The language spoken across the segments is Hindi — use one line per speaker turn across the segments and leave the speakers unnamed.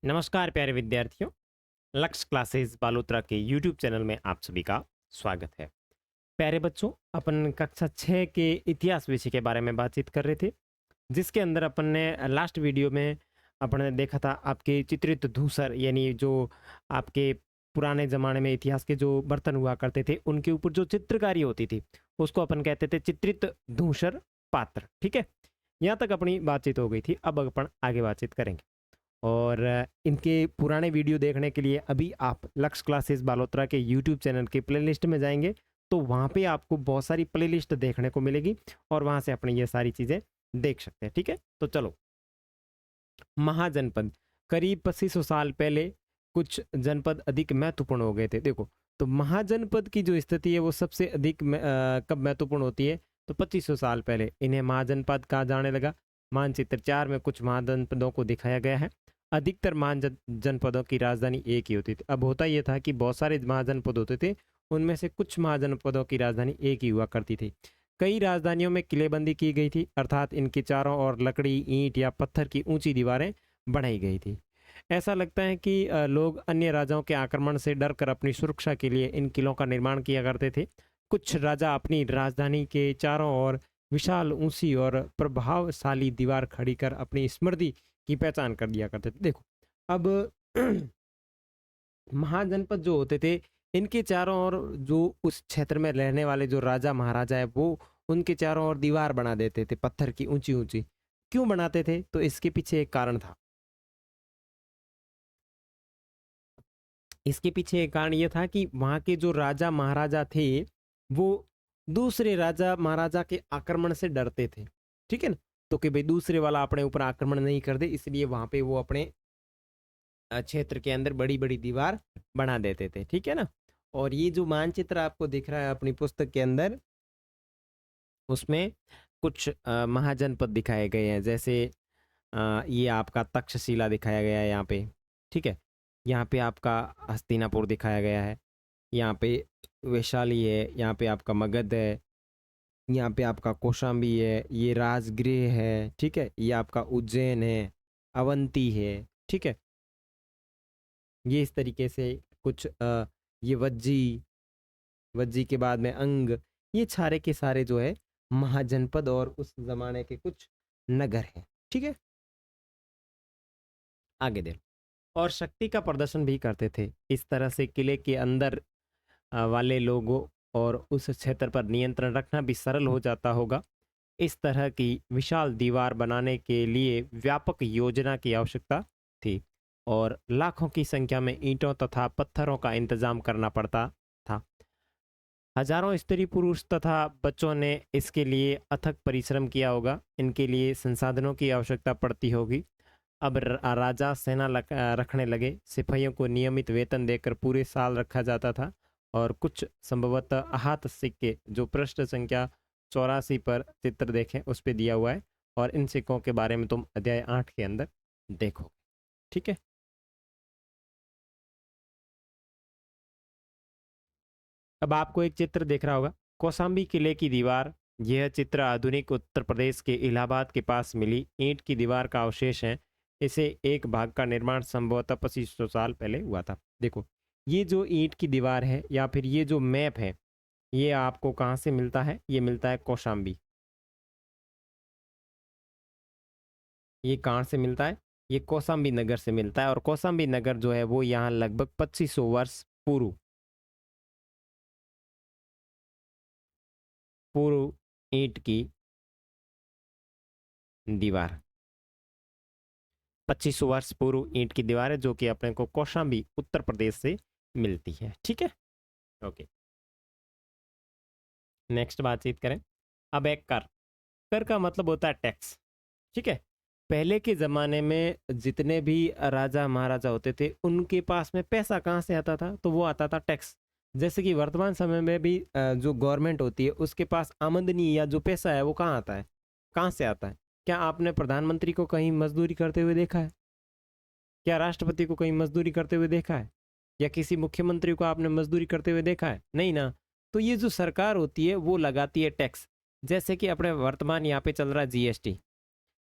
नमस्कार प्यारे विद्यार्थियों। लक्ष्य क्लासेस बालोत्रा के यूट्यूब चैनल में आप सभी का स्वागत है। प्यारे बच्चों, अपन कक्षा 6 के इतिहास विषय के बारे में बातचीत कर रहे थे, जिसके अंदर अपन ने लास्ट वीडियो में अपन ने देखा था आपके चित्रित धूसर, यानी जो आपके पुराने ज़माने में इतिहास के जो बर्तन हुआ करते थे उनके ऊपर जो चित्रकारी होती थी उसको अपन कहते थे चित्रित धूसर पात्र। ठीक है, यहाँ तक अपनी बातचीत हो गई थी। अब अपन आगे बातचीत करेंगे और इनके पुराने वीडियो देखने के लिए अभी आप लक्ष्य क्लासेस बालोत्रा के यूट्यूब चैनल के प्लेलिस्ट में जाएंगे तो वहाँ पे आपको बहुत सारी प्लेलिस्ट देखने को मिलेगी और वहाँ से अपनी ये सारी चीज़ें देख सकते हैं। ठीक है, तो चलो। महाजनपद करीब 2500 साल पहले कुछ जनपद अधिक महत्वपूर्ण हो गए थे। देखो, तो महाजनपद की जो स्थिति है वो सबसे अधिक कब महत्वपूर्ण होती है? तो 2500 साल पहले इन्हें महाजनपद कहा जाने लगा। मानचित्र 4 में कुछ महाजनपदों को दिखाया गया है। अधिकतर महाजनपदों की राजधानी एक ही होती थी। अब होता यह था कि बहुत सारे महाजनपद होते थे, उनमें से कुछ महाजनपदों की राजधानी एक ही हुआ करती थी। कई राजधानियों में किलेबंदी की गई थी, अर्थात इनके चारों ओर लकड़ी, ईंट या पत्थर की ऊंची दीवारें बनाई गई थी। ऐसा लगता है कि लोग अन्य राजाओं के आक्रमण से डरकर अपनी सुरक्षा के लिए इन किलों का निर्माण किया करते थे। कुछ राजा अपनी राजधानी के चारों ओर विशाल, ऊंची और प्रभावशाली दीवार खड़ी कर अपनी स्मृति की पहचान कर दिया करते थे। देखो, अब महाजनपद जो होते थे, इनके चारों ओर जो उस क्षेत्र में रहने वाले जो राजा महाराजा है वो उनके चारों ओर दीवार बना देते थे, पत्थर की ऊंची ऊंची। क्यों बनाते थे? तो इसके पीछे एक कारण था। इसके पीछे एक कारण ये था कि वहाँ के जो राजा महाराजा थे वो दूसरे राजा महाराजा के आक्रमण से डरते थे। ठीक है ना, तो कि भाई दूसरे वाला अपने ऊपर आक्रमण नहीं कर दे, इसलिए वहां पे वो अपने क्षेत्र के अंदर बड़ी बड़ी दीवार बना देते थे। ठीक है ना, और ये जो मानचित्र आपको दिख रहा है अपनी पुस्तक के अंदर, उसमें कुछ महाजनपद दिखाए गए हैं। जैसे ये आपका तक्षशिला दिखाया गया है यहाँ पे। ठीक है, यहाँ पे आपका हस्तिनापुर दिखाया गया है, यहाँ पे वैशाली है, यहाँ पे आपका मगध है, यहाँ पे आपका कौशाम्बी है, ये राजगृह है। ठीक है, ये आपका उज्जैन है, अवंती है। ठीक है, ये इस तरीके से कुछ ये वज्जी, वज्जी के बाद में अंग, ये सारे के सारे जो है महाजनपद और उस जमाने के कुछ नगर हैं। ठीक है, आगे दे। और शक्ति का प्रदर्शन भी करते थे। इस तरह से किले के अंदर वाले लोगों और उस क्षेत्र पर नियंत्रण रखना भी सरल हो जाता होगा। इस तरह की विशाल दीवार बनाने के लिए व्यापक योजना की आवश्यकता थी और लाखों की संख्या में ईंटों तथा पत्थरों का इंतजाम करना पड़ता था। हजारों स्त्री पुरुष तथा बच्चों ने इसके लिए अथक परिश्रम किया होगा। इनके लिए संसाधनों की आवश्यकता पड़ती होगी। अब राजा सेना रखने लगे। सिपाहियों को नियमित वेतन देकर पूरे साल रखा जाता था और कुछ संभवतः आहत सिक्के जो पृष्ठ संख्या 84 पर चित्र देखें उस पर दिया हुआ है, और इन सिक्कों के बारे में तुम अध्याय 8 के अंदर देखो। ठीक है, अब आपको एक चित्र दिख रहा होगा, कौशाम्बी किले की दीवार। यह चित्र आधुनिक उत्तर प्रदेश के इलाहाबाद के पास मिली ईंट की दीवार का अवशेष है। इसे एक भाग का निर्माण संभवतः 2500 साल पहले हुआ था। देखो, ये जो ईंट की दीवार है या फिर ये जो मैप है, ये आपको कहाँ से मिलता है? ये मिलता है कौशाम्बी। ये कहाँ से मिलता है? ये कौशाम्बी नगर से मिलता है, और कौशाम्बी नगर जो है वो यहाँ लगभग 2500 वर्ष पूर्व पूर्व ईंट की दीवार, 2500 वर्ष पूर्व ईंट की दीवार है जो कि अपने को कौशाम्बी उत्तर प्रदेश से मिलती है। ठीक है, ओके। नेक्स्ट बातचीत करें। अब एक कर, कर का मतलब होता है टैक्स। ठीक है, पहले के ज़माने में जितने भी राजा महाराजा होते थे उनके पास में पैसा कहाँ से आता था? तो वो आता था टैक्स। जैसे कि वर्तमान समय में भी जो गवर्नमेंट होती है उसके पास आमदनी या जो पैसा है वो कहाँ आता है? कहाँ से आता है? क्या आपने प्रधानमंत्री को कहीं मजदूरी करते हुए देखा है? क्या राष्ट्रपति को कहीं मजदूरी करते हुए देखा है? या किसी मुख्यमंत्री को आपने मजदूरी करते हुए देखा है? नहीं ना। तो ये जो सरकार होती है वो लगाती है टैक्स। जैसे कि अपने वर्तमान यहाँ पे चल रहा है जीएसटी।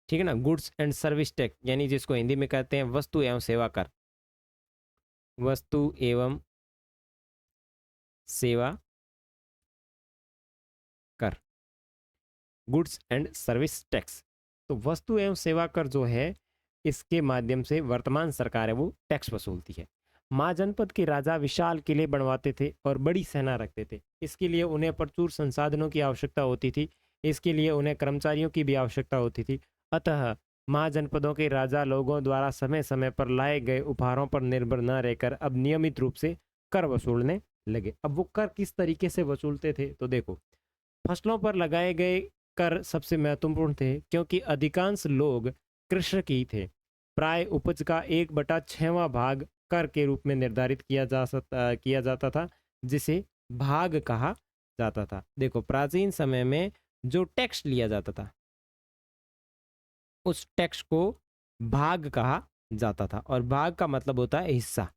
ठीक है ना। गुड्स एंड सर्विस टैक्स यानी जिसको हिंदी में कहते हैं वस्तु एवं सेवा कर, वस्तु एवं सेवा कर, गुड्स एंड सर्विस टैक्स। तो वस्तु एवं सेवा कर जो है इसके माध्यम से वर्तमान सरकार है वो टैक्स वसूलती है। महाजनपद के राजा विशाल किले बनवाते थे और बड़ी सेना रखते थे। इसके लिए उन्हें प्रचुर संसाधनों की आवश्यकता होती थी। इसके लिए उन्हें कर्मचारियों की भी आवश्यकता होती थी। अतः महाजनपदों के राजा लोगों द्वारा समय समय पर लाए गए उपहारों पर निर्भर न रहकर अब नियमित रूप से कर वसूलने लगे। अब वो कर किस तरीके से वसूलते थे तो देखो, फसलों पर लगाए गए कर सबसे महत्वपूर्ण थे क्योंकि अधिकांश लोग कृषक ही थे। प्राय उपज का 1/6वां भाग कर के रूप में निर्धारित किया जाता था, जिसे भाग कहा जाता था। देखो, प्राचीन समय में जो टैक्स लिया जाता था उस टैक्स को भाग कहा जाता था, और भाग का मतलब होता है हिस्सा।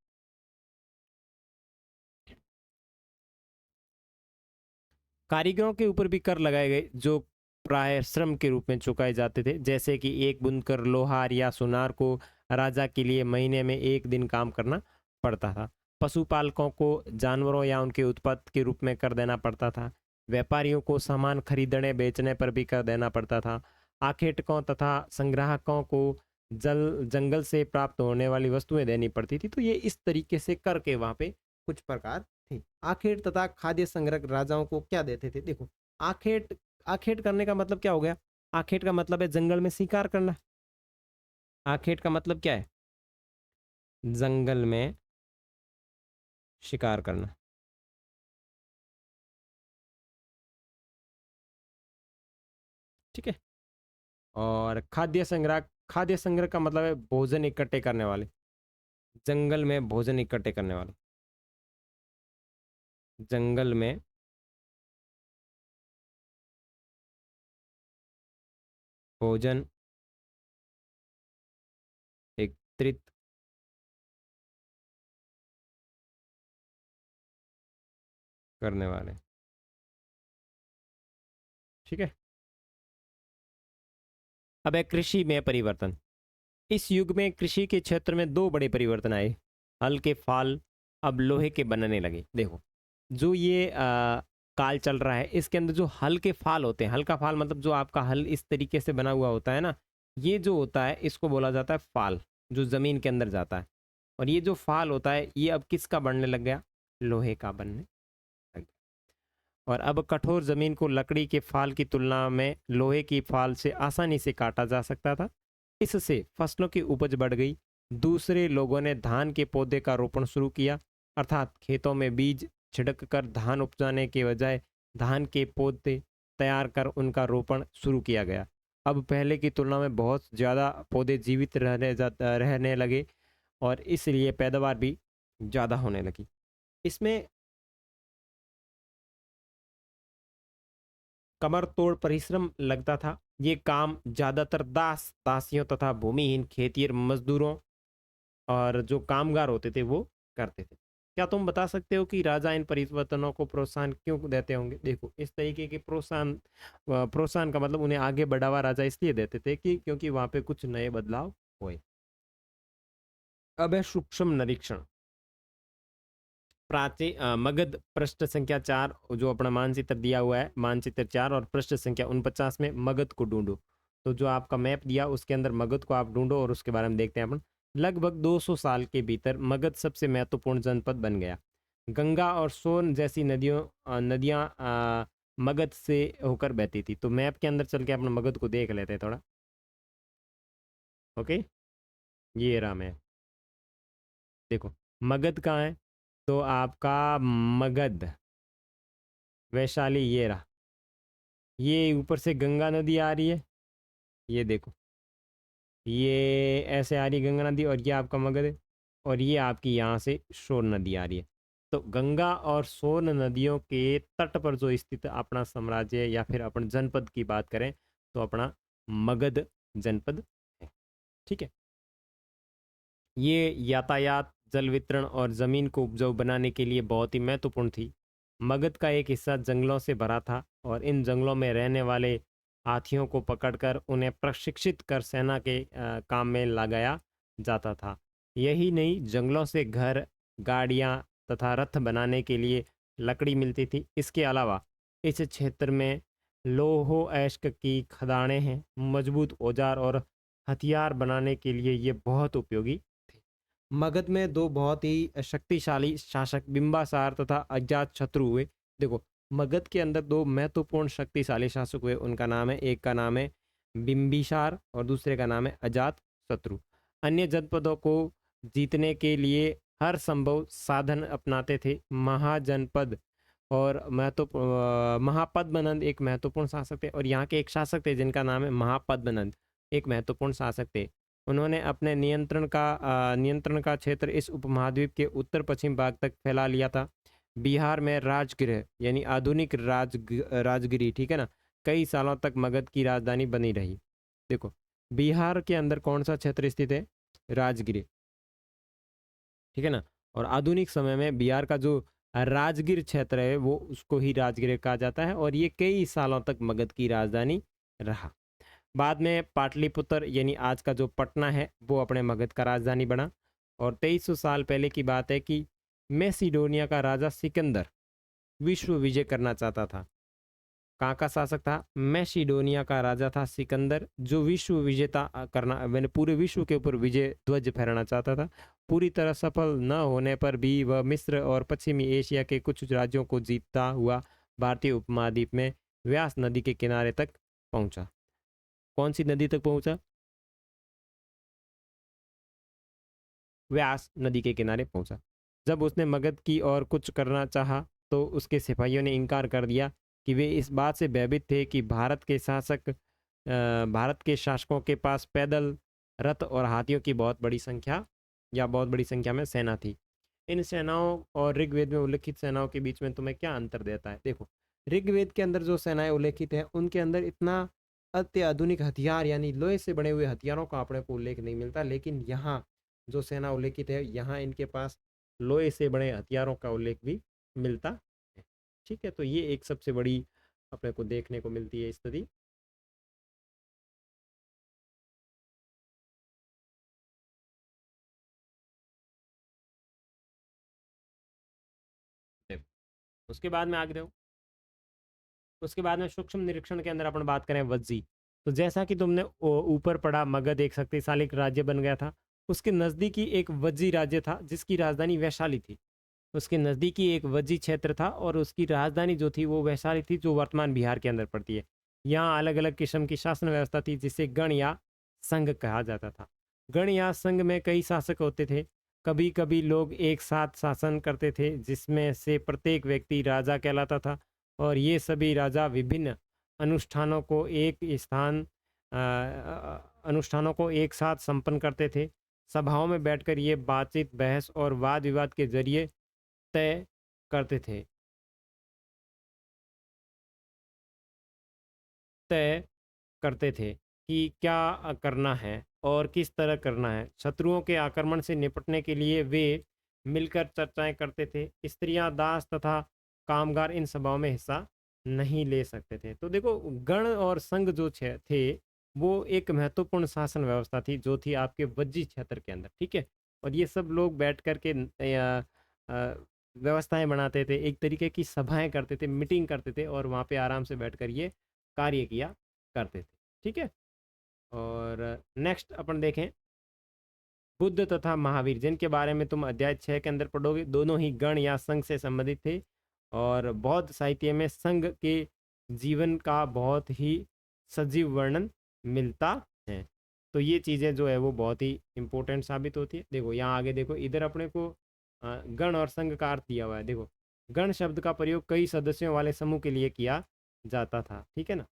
कारीगरों के ऊपर भी कर लगाए गए जो प्राय श्रम के रूप में चुकाए जाते थे, जैसे कि एक बुनकर लोहार या सुनार को राजा के लिए महीने में 1 दिन काम करना पड़ता था। पशुपालकों को जानवरों या उनके उत्पाद के रूप में कर देना पड़ता था। व्यापारियों को सामान खरीदने बेचने पर भी कर देना पड़ता था। आखेटकों तथा संग्राहकों को जंगल से प्राप्त होने वाली वस्तुएं देनी पड़ती थी। तो ये इस तरीके से कर के वहां पे कुछ प्रकार थे। आखेट तथा खाद्य संग्रह राजाओं को क्या देते थे? देखो, आखेट आखेट करने का मतलब क्या हो गया? आखेट का मतलब है जंगल में शिकार करना। आखेट का मतलब क्या है? जंगल में शिकार करना। ठीक है। और खाद्य संग्रह का मतलब है भोजन इकट्ठे करने वाले, जंगल में भोजन इकट्ठे करने वाले, जंगल में भोजन एकत्रित करने वाले। ठीक है। अब है कृषि में परिवर्तन। इस युग में कृषि के क्षेत्र में 2 बड़े परिवर्तन आए। हल के फाल अब लोहे के बनने लगे। देखो, जो ये काल चल रहा है इसके अंदर जो हल के फाल होते हैं, हल का फाल मतलब जो आपका हल इस तरीके से बना हुआ होता है ना, ये जो होता है इसको बोला जाता है फाल, जो जमीन के अंदर जाता है। और ये जो फाल होता है ये अब किसका बनने लग गया? लोहे का बनने लग गया। और अब कठोर जमीन को लकड़ी के फाल की तुलना में लोहे की फाल से आसानी से काटा जा सकता था। इससे फसलों की उपज बढ़ गई। दूसरे लोगों ने धान के पौधे का रोपण शुरू किया, अर्थात खेतों में बीज छिड़क कर धान उपजाने के बजाय धान के पौधे तैयार कर उनका रोपण शुरू किया गया। अब पहले की तुलना में बहुत ज़्यादा पौधे जीवित रहने लगे और इसलिए पैदावार भी ज़्यादा होने लगी। इसमें कमर तोड़ परिश्रम लगता था। ये काम ज़्यादातर दासियों तथा भूमिहीन खेतिहर मजदूरों और जो कामगार होते थे वो करते थे। क्या तुम बता सकते हो कि राजा इन परिवर्तनों को प्रोत्साहन क्यों देते होंगे? देखो, इस तरीके के प्रोत्साहन का मतलब उन्हें आगे बढ़ावा राजा इसलिए देते थे कि क्योंकि वहां पे कुछ नए बदलाव हुए। अब है सूक्ष्म निरीक्षण। मगध पृष्ठ संख्या 4, जो अपना मानचित्र दिया हुआ है, मानचित्र 4 और पृष्ठ संख्या 49 में मगध को ढूंढो। तो जो आपका मैप दिया उसके अंदर मगध को आप ढूंढो और उसके बारे में देखते हैं अपन। लगभग 200 साल के भीतर मगध सबसे महत्वपूर्ण जनपद बन गया। गंगा और सोन जैसी नदियां मगध से होकर बहती थी। तो मैप के अंदर चल के अपना मगध को देख लेते हैं थोड़ा। ओके, ये रहा मैप। देखो, मगध कहाँ है? तो आपका मगध वैशाली ये रहा। ये ऊपर से गंगा नदी आ रही है, ये देखो, ये ऐसे आ रही है गंगा नदी, और ये आपका मगध है। और ये आपकी यहाँ से सोन नदी आ रही है। तो गंगा और सोन नदियों के तट पर जो स्थित अपना साम्राज्य या फिर अपन जनपद की बात करें तो अपना मगध जनपद है। ठीक है। ये यातायात, जल वितरण और जमीन को उपजाऊ बनाने के लिए बहुत ही महत्वपूर्ण थी। मगध का एक हिस्सा जंगलों से भरा था और इन जंगलों में रहने वाले हाथियों को पकड़कर उन्हें प्रशिक्षित कर सेना के काम में लगाया जाता था। यही नहीं, जंगलों से घर, गाड़ियां तथा रथ बनाने के लिए लकड़ी मिलती थी। इसके अलावा इस क्षेत्र में लोहो एश्क की खदानें हैं। मजबूत औजार और हथियार बनाने के लिए ये बहुत उपयोगी थे। मगध में दो बहुत ही शक्तिशाली शासक बिंबासार तथा अजात शत्रु हुए। देखो, मगध के अंदर दो महत्वपूर्ण शक्तिशाली शासक हुए। उनका नाम है, एक का नाम है बिंबिसार और दूसरे का नाम है अजात शत्रु। अन्य जनपदों को जीतने के लिए हर संभव साधन अपनाते थे। महाजनपद और महापद्मनंद एक महत्वपूर्ण शासक थे, और यहाँ के एक शासक थे जिनका नाम है महापद्मनंद, एक महत्वपूर्ण शासक थे। उन्होंने अपने नियंत्रण का क्षेत्र इस उपमहाद्वीप के उत्तर पश्चिम भाग तक फैला लिया था। बिहार में राजगृह यानी आधुनिक राजगिरी, ठीक है ना, कई सालों तक मगध की राजधानी बनी रही। देखो, बिहार के अंदर कौन सा क्षेत्र स्थित है? राजगिर, ठीक है ना। और आधुनिक समय में बिहार का जो राजगिर क्षेत्र है वो उसको ही राजगिर कहा जाता है, और ये कई सालों तक मगध की राजधानी रहा। बाद में पाटलिपुत्र यानी आज का जो पटना है वो अपने मगध का राजधानी बना। और 2300 साल पहले की बात है कि मैसिडोनिया का राजा सिकंदर विश्व विजय करना चाहता था। कहाँ का शासक था? मैसिडोनिया का राजा था सिकंदर, जो विश्व विजेता करना, मैंने पूरे विश्व के ऊपर विजय ध्वज फहराना चाहता था। पूरी तरह सफल न होने पर भी वह मिस्र और पश्चिमी एशिया के कुछ राज्यों को जीतता हुआ भारतीय उपमहाद्वीप में व्यास नदी के किनारे तक पहुंचा। कौन सी नदी तक पहुंचा? व्यास नदी के किनारे पहुंचा। जब उसने मगध की और कुछ करना चाहा तो उसके सिपाहियों ने इनकार कर दिया कि वे इस बात से भयभीत थे कि भारत के शासकों के पास पैदल, रथ और हाथियों की बहुत बड़ी संख्या में सेना थी। इन सेनाओं और ऋग्वेद में उल्लिखित सेनाओं के बीच में तुम्हें क्या अंतर देता है? देखो, ऋग्वेद के अंदर जो सेनाएं उल्लेखित है उनके अंदर इतना अत्याधुनिक हथियार यानी लोहे से बने हुए हथियारों का अपने को उल्लेख नहीं मिलता, लेकिन यहाँ जो सेना उल्लेखित है यहाँ इनके पास लोहे से बने हथियारों का उल्लेख भी मिलता है। ठीक है, तो ये एक सबसे बड़ी अपने को देखने को मिलती है स्थिति। उसके बाद में आगे देखो, उसके बाद में सूक्ष्म निरीक्षण के अंदर अपन बात करें वज्जी। तो जैसा कि तुमने ऊपर पढ़ा, मगध एक शक्तिशाली राज्य बन गया था। उसके नजदीकी एक वज्जी राज्य था जिसकी राजधानी वैशाली थी। उसके नज़दीकी एक वज्जी क्षेत्र था और उसकी राजधानी जो थी वो वैशाली थी, जो वर्तमान बिहार के अंदर पड़ती है। यहाँ अलग अलग किस्म की शासन व्यवस्था थी जिसे गण या संघ कहा जाता था। गण या संघ में कई शासक होते थे। कभी कभी लोग एक साथ शासन करते थे जिसमें से प्रत्येक व्यक्ति राजा कहलाता था, और ये सभी राजा विभिन्न अनुष्ठानों को एक स्थान अनुष्ठानों को एक साथ संपन्न करते थे। सभाओं में बैठकर ये बातचीत, बहस और वाद विवाद के जरिए तय करते थे तय करते थे कि क्या करना है और किस तरह करना है। शत्रुओं के आक्रमण से निपटने के लिए वे मिलकर चर्चाएं करते थे। स्त्रियां, दास तथा कामगार इन सभाओं में हिस्सा नहीं ले सकते थे। तो देखो, गण और संघ जो थे वो एक महत्वपूर्ण शासन व्यवस्था थी जो थी आपके वज्जी क्षेत्र के अंदर, ठीक है। और ये सब लोग बैठ कर के व्यवस्थाएं बनाते थे, एक तरीके की सभाएं करते थे, मीटिंग करते थे, और वहाँ पे आराम से बैठकर ये कार्य किया करते थे, ठीक है। और नेक्स्ट अपन देखें बुद्ध तथा महावीर, जिनके बारे में तुम अध्याय 6 के अंदर पढ़ोगे। दोनों ही गण या संघ से संबंधित थे, और बौद्ध साहित्य में संघ के जीवन का बहुत ही सजीव वर्णन मिलता है। तो ये चीज़ें जो है वो बहुत ही इंपॉर्टेंट साबित होती है। देखो यहाँ आगे देखो, इधर अपने को गण और संघ का अर्थ दिया हुआ है। देखो, गण शब्द का प्रयोग कई सदस्यों वाले समूह के लिए किया जाता था, ठीक है ना।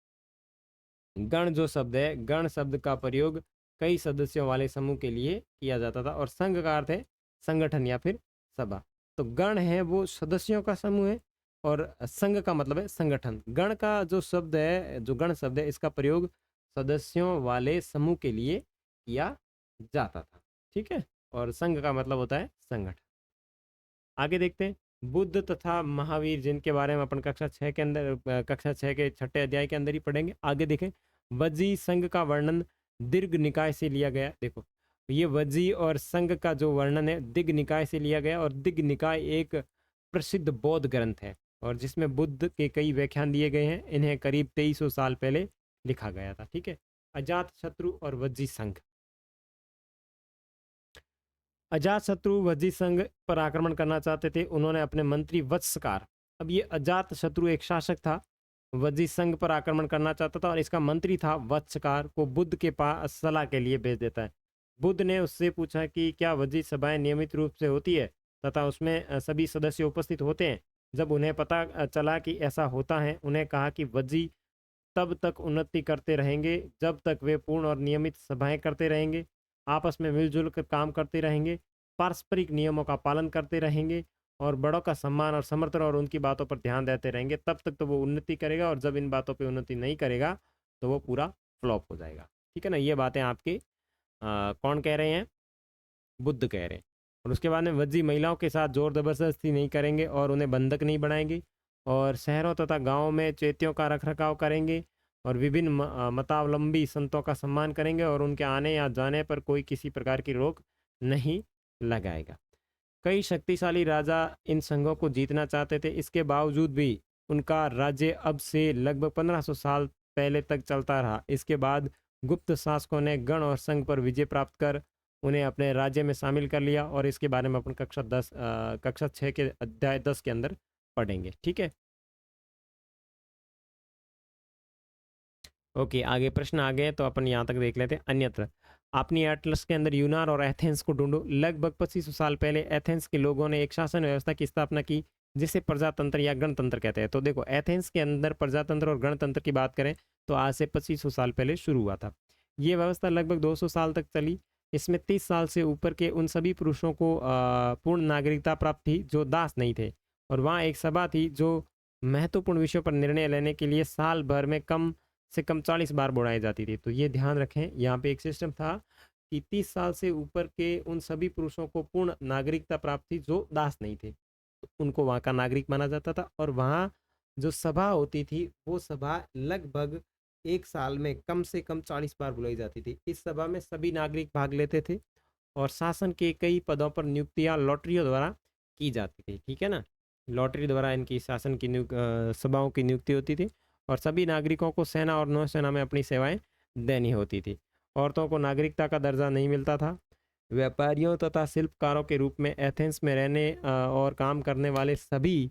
गण जो शब्द है, गण शब्द का प्रयोग कई सदस्यों वाले समूह के लिए किया जाता था, और संघ का अर्थ है संगठन या फिर सभा। तो गण है वो सदस्यों का समूह है, और संघ का मतलब है संगठन। गण का जो शब्द है, जो गण शब्द है, इसका प्रयोग सदस्यों वाले समूह के लिए किया जाता था, ठीक है। और संघ का मतलब होता है संगठन। आगे देखते हैं। बुद्ध तथा महावीर, जिनके बारे में अपन कक्षा 6 के अंदर कक्षा 6 के छठे अध्याय के अंदर ही पढ़ेंगे। आगे देखें, वज्जी संघ का वर्णन दीर्घ निकाय से लिया गया। देखो, ये वज्जी और संघ का जो वर्णन है दिग्ग निकाय से लिया गया, और दिग्ग निकाय एक प्रसिद्ध बौद्ध ग्रंथ है और जिसमें बुद्ध के कई व्याख्यान दिए गए हैं। इन्हें करीब 2300 साल पहले लिखा गया था। ठीक है, अजात शत्रु और वज्जी संघ। अजात शत्रु वज्जी संघ पर आक्रमण करना चाहते थे। उन्होंने अपने मंत्री वत्सकार, अब ये अजात शत्रु एक शासक था, वज्जी संघ पर आक्रमण करना चाहता था और इसका मंत्री था वत्सकार, को बुद्ध के पास सलाह के लिए भेज देता है। बुद्ध ने उससे पूछा कि क्या वज्जी सभाएं नियमित रूप से होती है तथा उसमें सभी सदस्य उपस्थित होते हैं। जब उन्हें पता चला कि ऐसा होता है, उन्हें कहा कि वज्जी तब तक उन्नति करते रहेंगे जब तक वे पूर्ण और नियमित सभाएं करते रहेंगे, आपस में मिलजुल कर काम करते रहेंगे, पारस्परिक नियमों का पालन करते रहेंगे और बड़ों का सम्मान और समर्थन और उनकी बातों पर ध्यान देते रहेंगे, तब तक तो वो उन्नति करेगा। और जब इन बातों पर उन्नति नहीं करेगा तो वो पूरा फ्लॉप हो जाएगा। ठीक है ना, ये बातें आपके कौन कह रहे हैं? बुद्ध कह रहे हैं। और उसके बाद में वज्जी महिलाओं के साथ जोर जबरदस्ती नहीं करेंगे और उन्हें बंधक नहीं बनाएंगे, और शहरों तथा गांवों में चैत्यों का रखरखाव करेंगे और विभिन्न मतावलंबी संतों का सम्मान करेंगे और उनके आने या जाने पर कोई किसी प्रकार की रोक नहीं लगाएगा। कई शक्तिशाली राजा इन संघों को जीतना चाहते थे, इसके बावजूद भी उनका राज्य अब से लगभग 1500 साल पहले तक चलता रहा। इसके बाद गुप्त शासकों ने गण और संघ पर विजय प्राप्त कर उन्हें अपने राज्य में शामिल कर लिया, और इसके बारे में अपन कक्षा 6 के अध्याय 10 के अंदर पढ़ेंगे। ठीक है, ओके, आगे प्रश्न आ गए तो अपन यहाँ तक देख लेते हैं। अन्यत्र, अपनी एटलस के अंदर यूनान और एथेंस को ढूंढो। लगभग 2500 साल पहले एथेंस के लोगों ने एक शासन व्यवस्था की स्थापना की जिसे प्रजातंत्र या गणतंत्र कहते हैं। तो देखो, एथेंस के अंदर प्रजातंत्र और गणतंत्र की बात करें तो आज से 2500 साल पहले शुरू हुआ था। ये व्यवस्था लगभग 200 साल तक चली। इसमें 30 साल से ऊपर के उन सभी पुरुषों को पूर्ण नागरिकता प्राप्त थी जो दास नहीं थे, और वहाँ एक सभा थी जो महत्वपूर्ण विषयों पर निर्णय लेने के लिए साल भर में कम से कम 40 बार बुलाई जाती थी। तो ये ध्यान रखें, यहाँ पे एक सिस्टम था कि 30 साल से ऊपर के उन सभी पुरुषों को पूर्ण नागरिकता प्राप्त थी जो दास नहीं थे, तो उनको वहाँ का नागरिक माना जाता था। और वहाँ जो सभा होती थी वो सभा लगभग एक साल में कम से कम 40 बार बुलाई जाती थी। इस सभा में सभी नागरिक भाग लेते थे और शासन के कई पदों पर नियुक्तियां लॉटरियों द्वारा की जाती थी। ठीक है ना, लॉटरी द्वारा इनकी शासन की सभाओं की नियुक्ति होती थी, और सभी नागरिकों को सेना और नौसेना में अपनी सेवाएं देनी होती थी। औरतों को नागरिकता का दर्जा नहीं मिलता था। व्यापारियों तथा शिल्पकारों के रूप में एथेंस में रहने और काम करने वाले सभी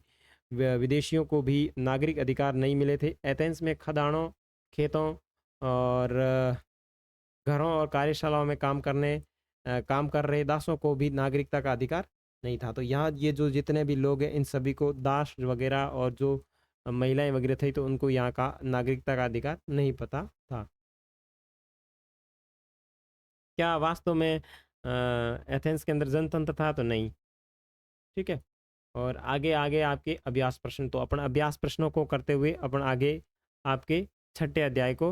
विदेशियों को भी नागरिक अधिकार नहीं मिले थे। एथेंस में खदानों, खेतों और घरों और कार्यशालाओं में काम कर रहे दासों को भी नागरिकता का अधिकार नहीं था। तो यहाँ ये जो जितने भी लोग हैं इन सभी को दास वगैरह और जो महिलाएं वगैरह थी तो उनको यहाँ का नागरिकता का अधिकार नहीं पता था। क्या वास्तव में एथेंस के अंदर जनतंत्र था? तो नहीं। ठीक है, और आगे आगे आपके अभ्यास प्रश्न, तो अपन अभ्यास प्रश्नों को करते हुए अपन आगे आपके छठे अध्याय को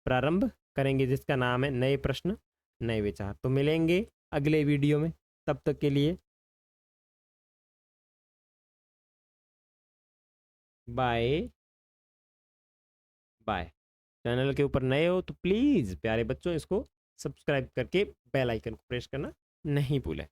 प्रारंभ करेंगे जिसका नाम है नए प्रश्न नए विचार। तो मिलेंगे अगले वीडियो में, तब तक के लिए बाय बाय। चैनल के ऊपर नए हो तो प्लीज़ प्यारे बच्चों इसको सब्सक्राइब करके बेल आइकन को प्रेस करना नहीं भूलें।